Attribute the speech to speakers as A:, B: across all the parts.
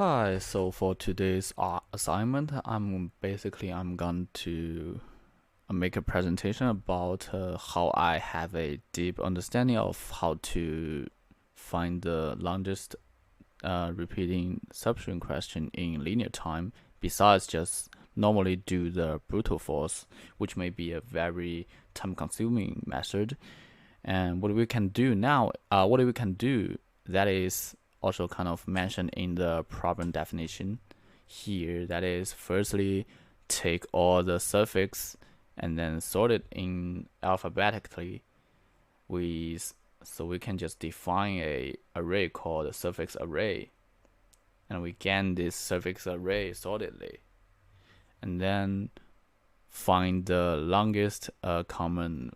A: Hi, so for today's assignment, I'm going to make a presentation about how I have a deep understanding of how to find the longest repeating substring question in linear time, besides just normally do the brute force, which may be a very time-consuming method. And what we can do that is also kind of mentioned in the problem definition here. That is, firstly, take all the suffix and then sort it in alphabetically. So we can just define a array called a suffix array, and we get this suffix array sortedly, and then find the longest common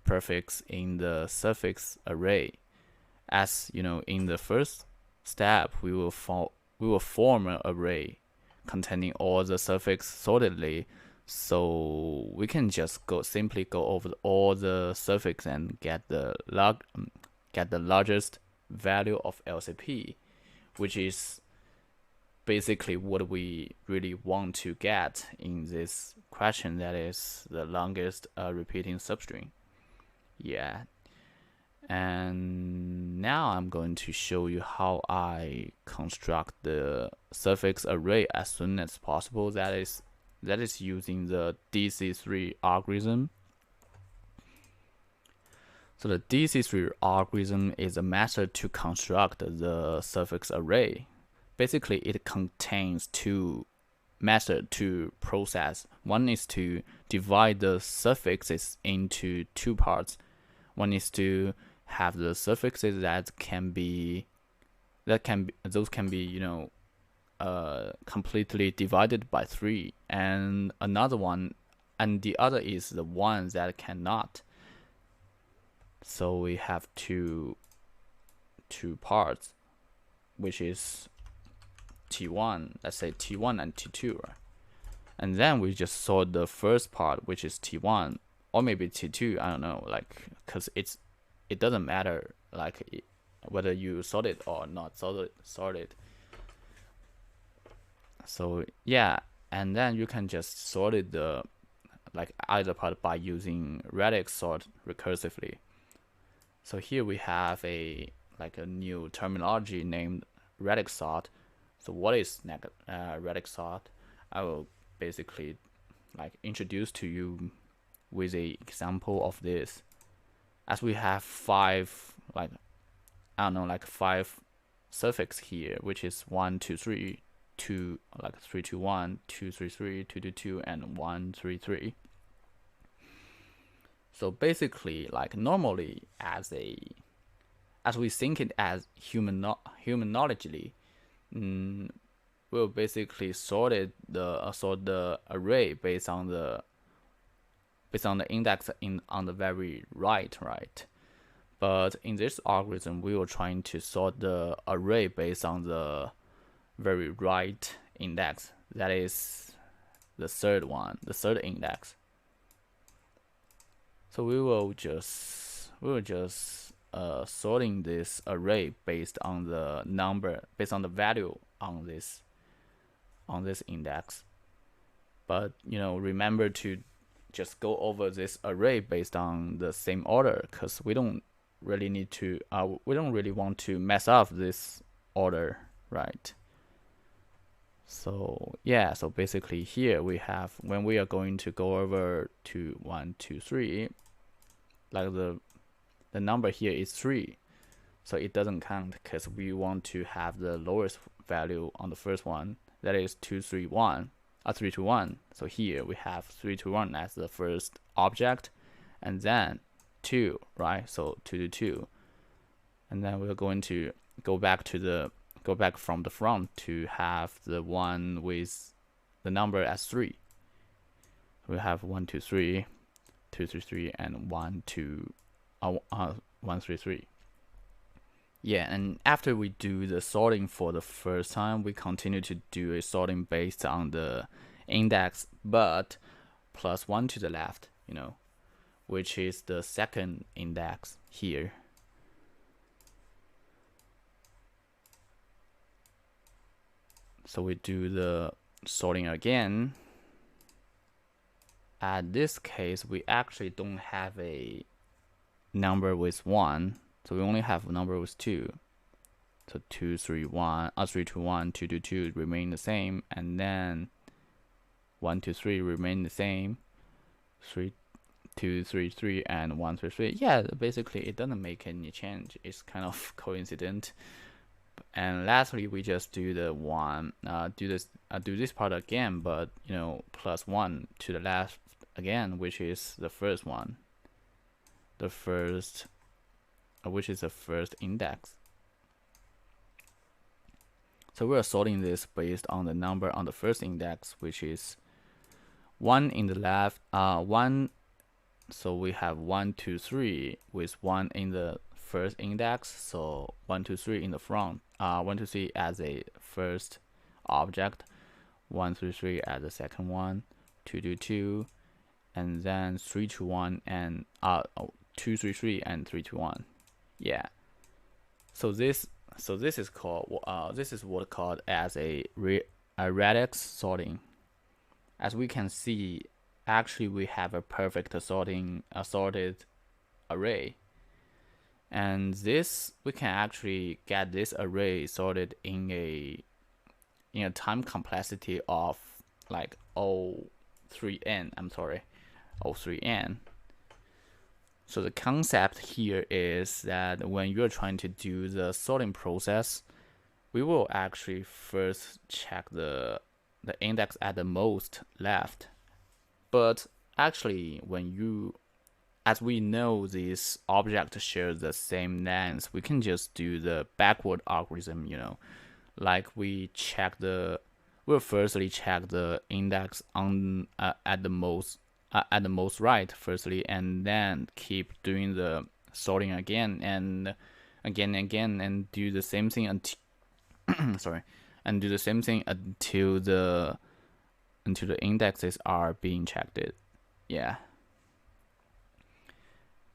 A: prefix in the suffix array. As you know, in the first step, we will form an array containing all the suffix sortedly. So we can just simply go over all the suffix and get the largest value of LCP, which is basically what we really want to get in this question. That is the longest repeating substring. Yeah. And now I'm going to show you how I construct the suffix array as soon as possible. That is using the DC3 algorithm. So the DC3 algorithm is a method to construct the suffix array. Basically, it contains two methods to process. One is to divide the suffixes into two parts. One is to have the suffixes that can be completely divided by 3, and the other is the one that cannot. So we have two parts, which is T1, let's say T1 and T2, and then we just sort the first part, which is T1, or maybe T2, I don't know, because it doesn't matter whether you sort it or not sort it. So yeah, and then you can just sort it either part by using radix sort recursively. So here we have a new terminology named radix sort. So what is radix sort? I will basically introduce to you with a example of this. As we have five suffix here, which is 1, 2, 3, 2, 3, 2, 1, 2, 3, 3, 2, 2, 2, and 1, 3, 3. So basically, normally as we think it as humanologically, we'll basically sort the array based on the index on the very right. But in this algorithm, we were trying to sort the array based on the very right index. That is the third index. So we will just sorting this array based on the value on this index. But remember to just go over this array based on the same order, because we don't really want to mess up this order, right? So yeah, so basically here we have, when we are going to go over to 1, 2, 3, the number here is 3, so it doesn't count because we want to have the lowest value on the first one. That is 2, 3, 1. 3, 2, 1. So here we have 3, 2, 1 as the first object, and then 2, right? So 2 to 2, and then we're going to go back from the front to have the one with the number as 3. We have 1, 2, 3, 2, 3, 3, and 1, 2, 1, 3, 3. Yeah, and after we do the sorting for the first time, we continue to do a sorting based on the index, but plus 1 to the left, which is the second index here. So we do the sorting again. At this case, we actually don't have a number with 1, so we only have a number with 2. So 2, 3, 1, 3, 2, 1, 2, 2, 2 remain the same, and then 1, 2, 3 remain the same. 3, 2, 3, 3, and 1, 3, 3. Yeah, basically it doesn't make any change. It's kind of coincident. And lastly, we just do the do this part again, but plus 1 to the left again, which is the first one, which is the first index. So we are sorting this based on the number on the first index, which is 1 in the left, 1. So we have 1, 2, 3 with 1 in the first index. So 1, 2, 3 in the front. 1, 2, 3 as a first object. 1, 3, 3 as the second one. 2, 2, 2, and then 3, 2, 1, and 2, 3, 3, and 3, 2, 1. Yeah. So this is called this is what called as a radix sorting. As we can see, actually we have a perfect sorted array, and this we can actually get this array sorted in a time complexity of like O3n. I'm sorry, O3n. So the concept here is that when you're trying to do the sorting process, we will actually first check the index at the most left. But actually, as we know this object shares the same length, we can just do the backward algorithm, like we'll firstly check the index on at the most right firstly, and then keep doing the sorting again and again, and do the same thing until and do the same thing until the indexes are being checked. Yeah.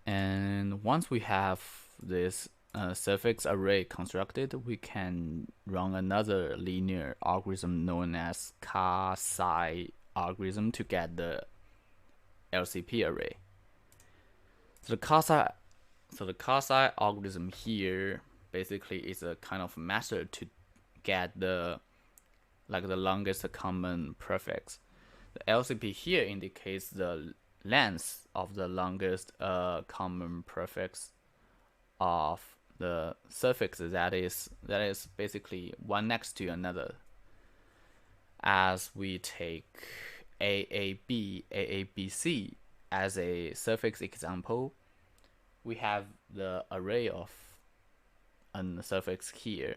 A: And once we have this suffix array constructed, we can run another linear algorithm known as Ka-Psi algorithm to get the LCP array. So the Ka-Psi algorithm here basically is a kind of method to get the longest common prefix. The LCP here indicates the length of the longest common prefix of the suffix that is basically one next to another. As we take AAB, AABC as a suffix example, we have the array of a suffix here.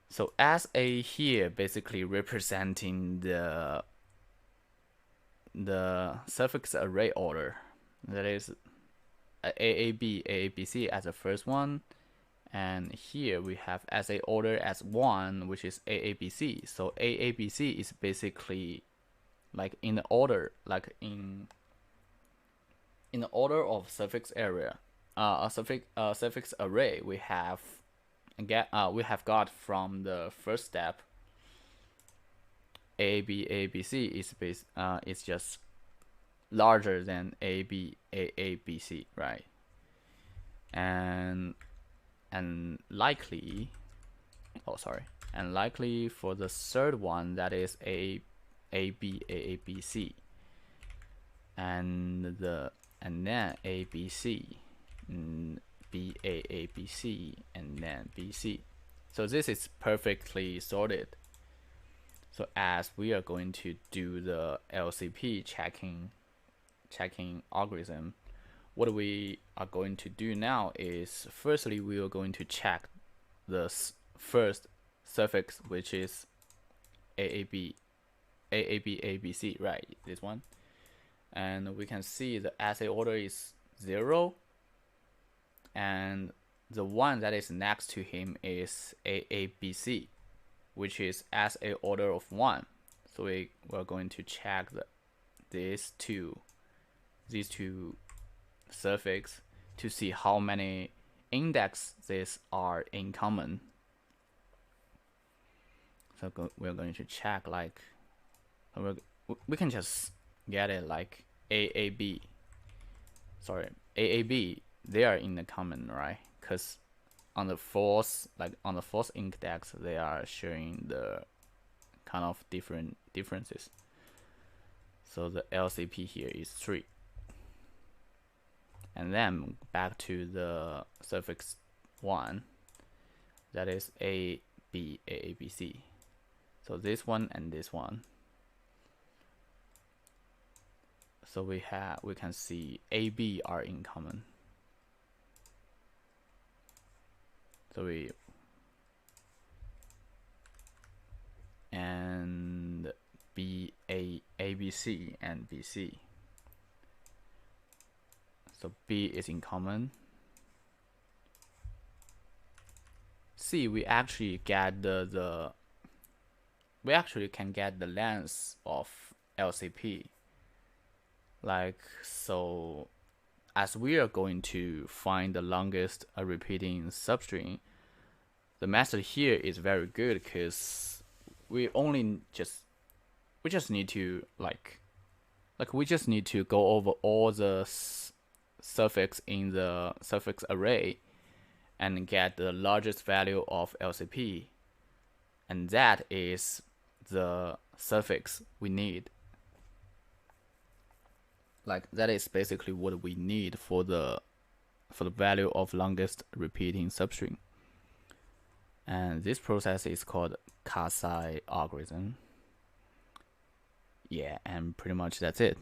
A: So SA here basically representing the suffix array order. That is AAB, AABC as the first one, and here we have SA order as 1, which is AABC. So AABC is basically like in the order, like in the order of suffix area, suffix array we have got from the first step. AB ABC is just larger than AB AABC, right? And likely for the third one, that is AB AABC, and then ABC, BAABC, and then BC. So this is perfectly sorted. So as we are going to do the LCP checking algorithm, what we are going to do now is firstly we are going to check the first suffix, which is AAB ABC, right? This one, and we can see the assay order is 0, and the one that is next to him is AABC, which is assay order of 1. So we're going to check these two suffix to see how many indexes are in common. So we're going to check like we can just get it like AAB. Sorry, AAB. They are in the common, right? Because on the fourth index, they are showing the kind of different differences. So the LCP here is 3. And then back to the suffix 1, that is AABC. So this one and this one. So we can see AB are in common. So and ABC and BC. So B is in common. C, we actually get we actually can get the length of LCP. Like, so as we are going to find the longest repeating substring, the method here is very good because we just need to we just need to go over all the suffix in the suffix array and get the largest value of LCP, and that is the suffix we need. Like, that is basically what we need for the value of longest repeating substring. And this process is called Kasai algorithm. Yeah, and pretty much that's it.